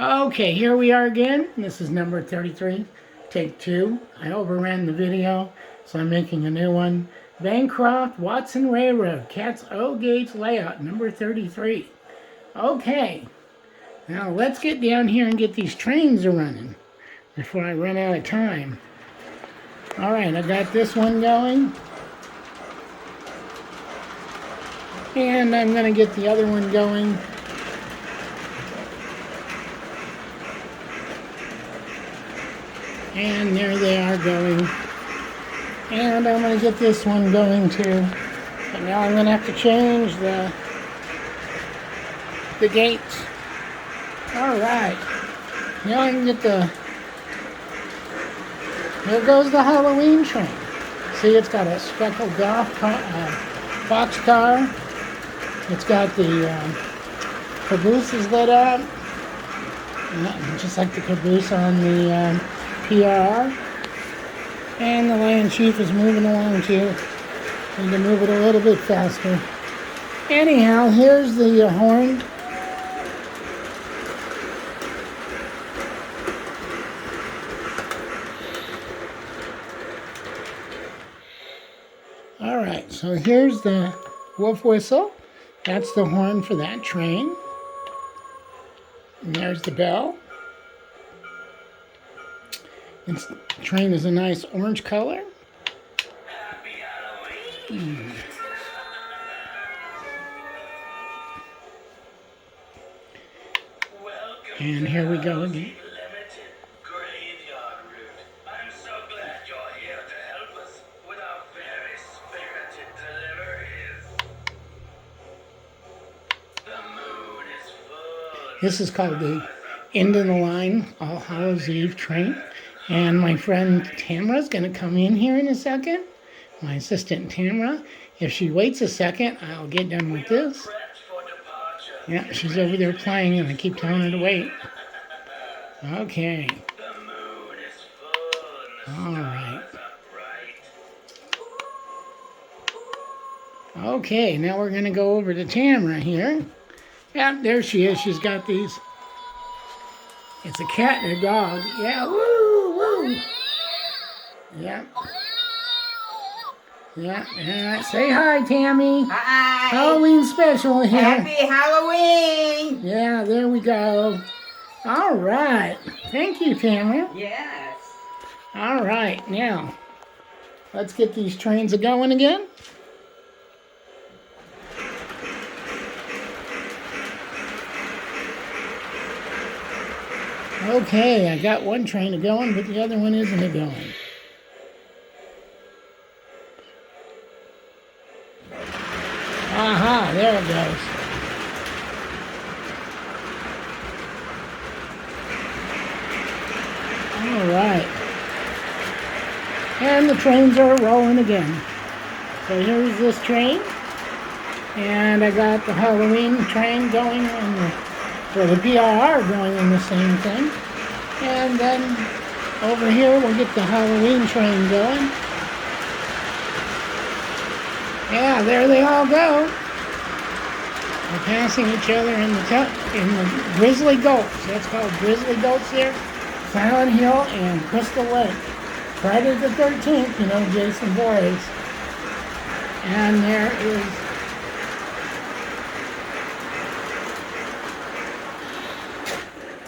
Okay, here we are again. This is number 33, take 2. I overran the video, so I'm making a new one. Bancroft, Watson Railroad, Cat's O gauge layout, number 33. Okay, now let's get down here and get these trains running before I run out of time. Alright, I got this one going. And I'm going to get the other one going. And there they are going. And I'm going to get this one going too. But now I'm going to have to change the gates. Alright. Now I can get the... There goes the Halloween train. See, it's got a speckled box car. It's got the cabooses lit up. Just like the caboose on the PRR. And the Lion Chief is moving along too. Need to move it a little bit faster. Anyhow, here's the horn. Alright, so here's the wolf whistle. That's the horn for that train. And there's the bell. This train is a nice orange color. And here we go again. This is called the End of the Line All Hallows Eve train. And my friend Tamara's going to come in here in a second. My assistant Tamara. If she waits a second, I'll get done with this. Yeah, she's over there playing and I keep telling her to wait. Okay. Alright. Okay, now we're going to go over to Tamara here. Yeah, there she is. She's got these. It's a cat and a dog. Yeah, woo, woo. Yeah. Yeah. Say hi, Tammy. Hi. Halloween special here. Happy Halloween. Yeah, there we go. All right. Thank you, Tamara. Yes. All right. Now, let's get these trains a-going again. Okay, I got one train a-going, but the other one isn't a-going. Aha, there it goes. All right. And the trains are rolling again. So here's this train. And I got the Halloween train going for the PRR going in the same thing. And then over here we'll get the Halloween train going. Yeah, there they all go. They're passing each other in the Grizzly Gulch. That's called Grizzly Gulch there. Silent Hill and Crystal Lake. Friday the 13th, you know, Jason Voorhees. And there is...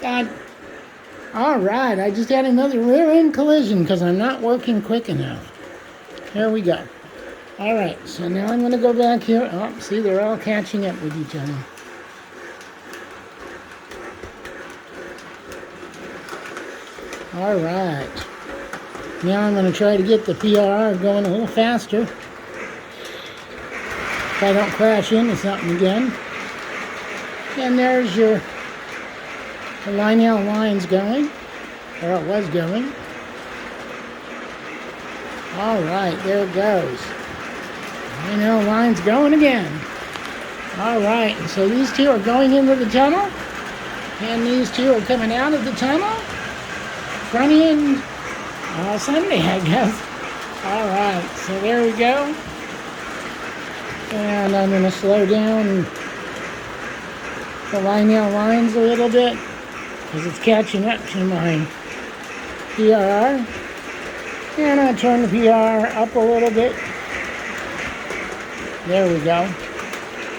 God. All right, I just had another rear-end collision because I'm not working quick enough. Here we go. All right, so now I'm going to go back here. Oh, see, they're all catching up with each other. All right. Now I'm going to try to get the PRR going a little faster. If I don't crash into something again. And there's your... The Lionel line's going, or it was going. All right, there it goes. Lionel line's going again. All right, so these two are going into the tunnel, and these two are coming out of the tunnel. Front end Sunday, I guess. All right, so there we go. And I'm going to slow down the Lionel lines a little bit. as it's catching up to my PRR. And I'll turn the PRR up a little bit. There we go.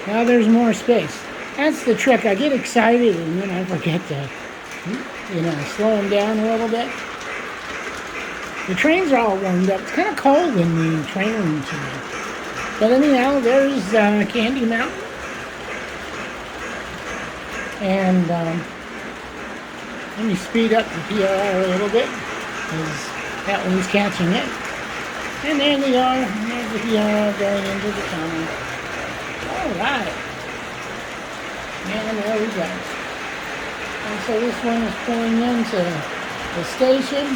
Now there's more space. That's the trick. I get excited and then I forget to, slow them down a little bit. The trains are all warmed up. It's kind of cold in the train room tonight. But anyhow, there's Candy Mountain. And let me speed up the PRR a little bit because that one's catching it. And there they are. There's the PRR going into the tunnel. All right. And there we go. And so this one is pulling into the station.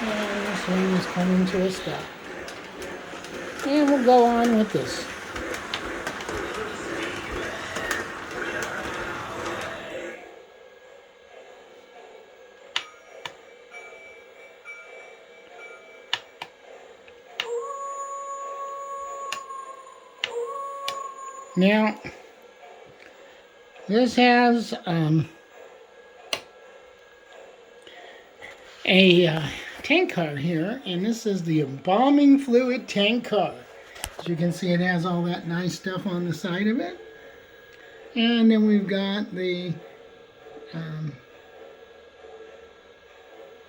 And this one is coming to a stop. And we'll go on with this. Now, this has a tank car here, and this is the embalming fluid tank car. As you can see, it has all that nice stuff on the side of it. And then we've got the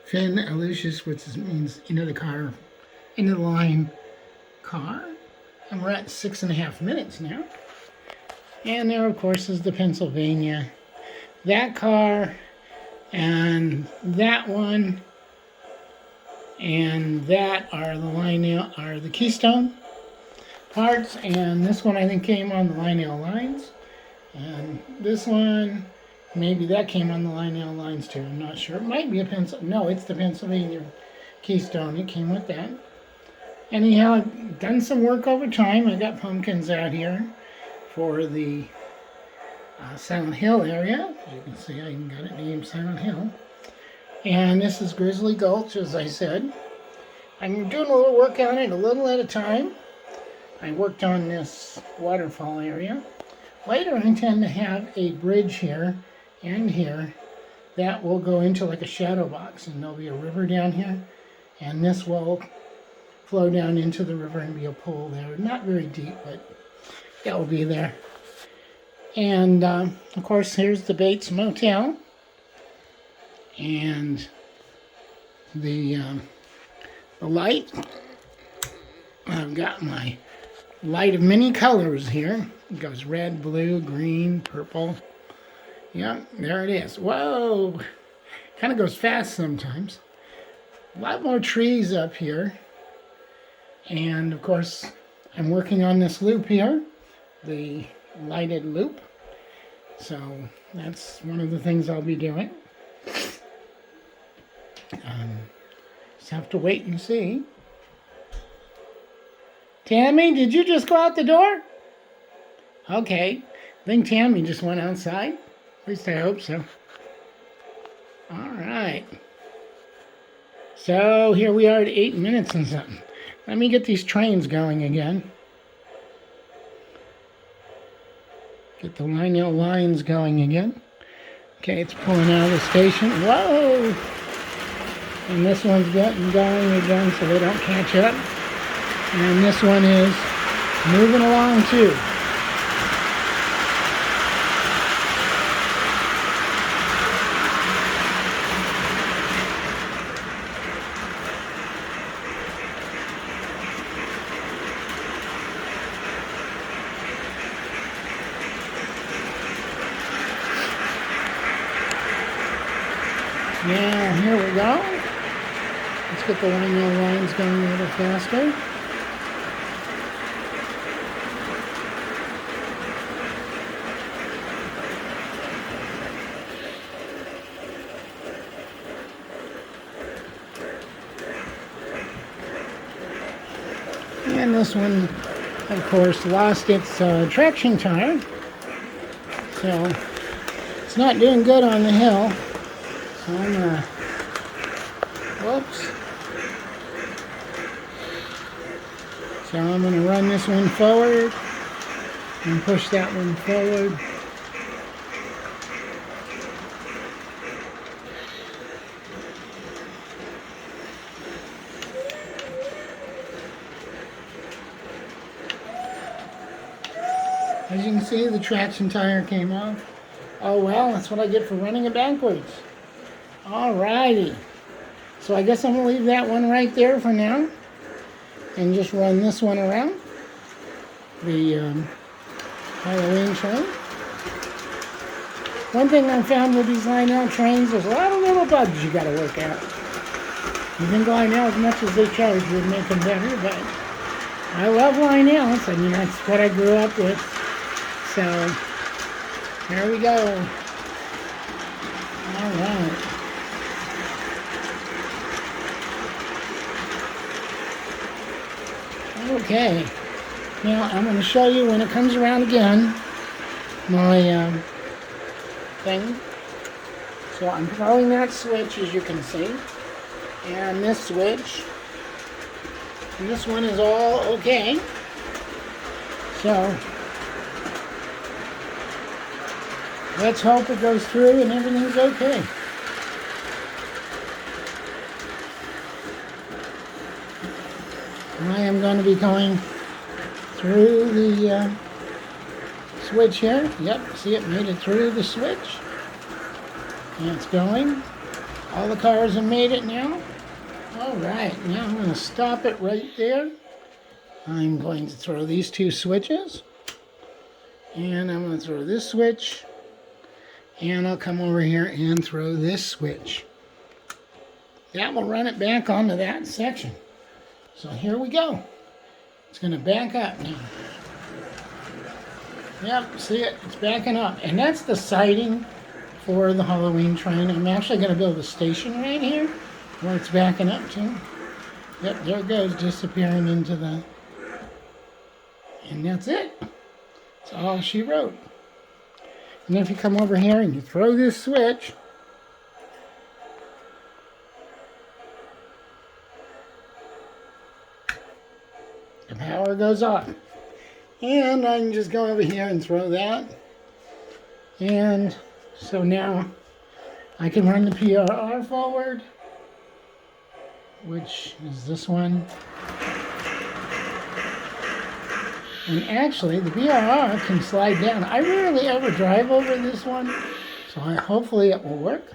fin Lucius, which means into the car, into the line car. And we're at 6.5 minutes now. And there, of course, is the Pennsylvania. That car, and that one, and that are the Lionel, are the Keystone parts. And this one, I think, came on the Lionel lines. And this one, maybe that came on the Lionel lines too. I'm not sure. It might be a no, it's the Pennsylvania Keystone. It came with that. Anyhow, I've done some work over time. I got pumpkins out here for the Silent Hill area. As you can see, I got it named Silent Hill. And this is Grizzly Gulch, as I said. I'm doing a little work on it, a little at a time. I worked on this waterfall area. Later, I intend to have a bridge here and here that will go into like a shadow box, and there'll be a river down here. And this will flow down into the river and be a pool there. Not very deep, but that will be there. And of course, here's the Bates Motel. And the light. I've got my light of many colors here. It goes red, blue, green, purple. Yep, there it is. Whoa! Kind of goes fast sometimes. A lot more trees up here. And of course, I'm working on this loop here, the lighted loop. So that's one of the things I'll be doing. Just have to wait and see. Tammy, did you just go out the door? Okay. I think Tammy just went outside. At least I hope so. All right. So here we are at 8 minutes and something. Let me get these trains going again. Get the Lionel lines going again. Okay, it's pulling out of the station. Whoa! And this one's getting going again so they don't catch up. And this one is moving along too. Now, here we go. Let's get the Lionel lines going a little faster. And this one, of course, lost its traction tire. So, it's not doing good on the hill. So I'm gonna, whoops. So I'm gonna run this one forward and push that one forward. you can see, the traction tire came off. Oh well, that's what I get for running it backwards. Alrighty. So I guess I'm going to leave that one right there for now. And just run this one around. The Halloween train. One thing I found with these Lionel trains, there's a lot of little bugs you got to work out. You think Lionel, as much as they charge, would make them better, but I love Lionels. I mean, that's what I grew up with. So, here we go. All right. Okay. Now, I'm going to show you when it comes around again, my thing. So, I'm throwing that switch, as you can see. And this switch. And this one is all okay. So, let's hope it goes through and everything's okay. I am going to be going through the switch here. Yep, see, it made it through the switch. And it's going. All the cars have made it now. Alright, now I'm going to stop it right there. I'm going to throw these two switches. And I'm going to throw this switch. And I'll come over here and throw this switch. That will run it back onto that section. So here we go. It's going to back up now. Yep, see it? It's backing up. And that's the siding for the Halloween train. I'm actually going to build a station right here where it's backing up to. Yep, there it goes, disappearing into the... And that's it. That's all she wrote. And if you come over here and you throw this switch, the power goes off. And I can just go over here and throw that. And so now I can run the PRR forward, which is this one. And actually, the PRR can slide down. I rarely ever drive over this one, so hopefully it will work.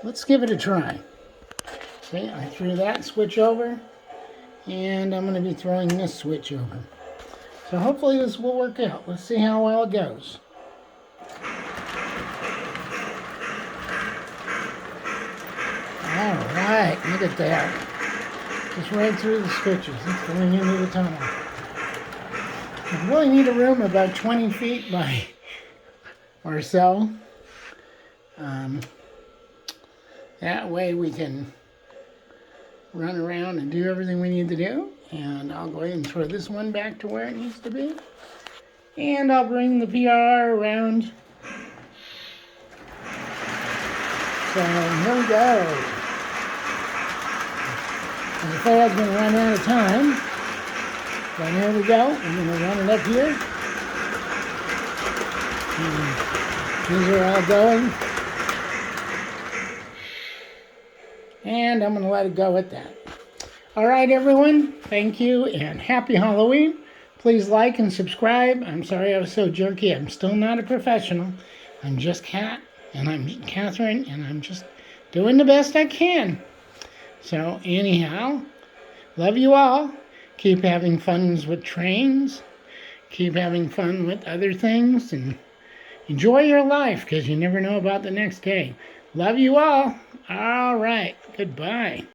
Let's give it a try. See, I threw that switch over, and I'm going to be throwing this switch over. So hopefully this will work out. Let's see how well it goes. All right, look at that. Just right through the switches. It's going into the tunnel. I really need a room about 20 feet by or so. That way we can run around and do everything we need to do. And I'll go ahead and throw this one back to where it needs to be. And I'll bring the PR around. So here we go. I was afraid I was going to run out of time. But here we go. I'm going to run it up here. And these are all going. And I'm going to let it go at that. All right, everyone. Thank you and happy Halloween. Please like and subscribe. I'm sorry I was so jerky. I'm still not a professional. I'm just Kat, and I'm Catherine, and I'm just doing the best I can. So anyhow, love you all. Keep having fun with trains. Keep having fun with other things. And enjoy your life, because you never know about the next day. Love you all. All right. Goodbye.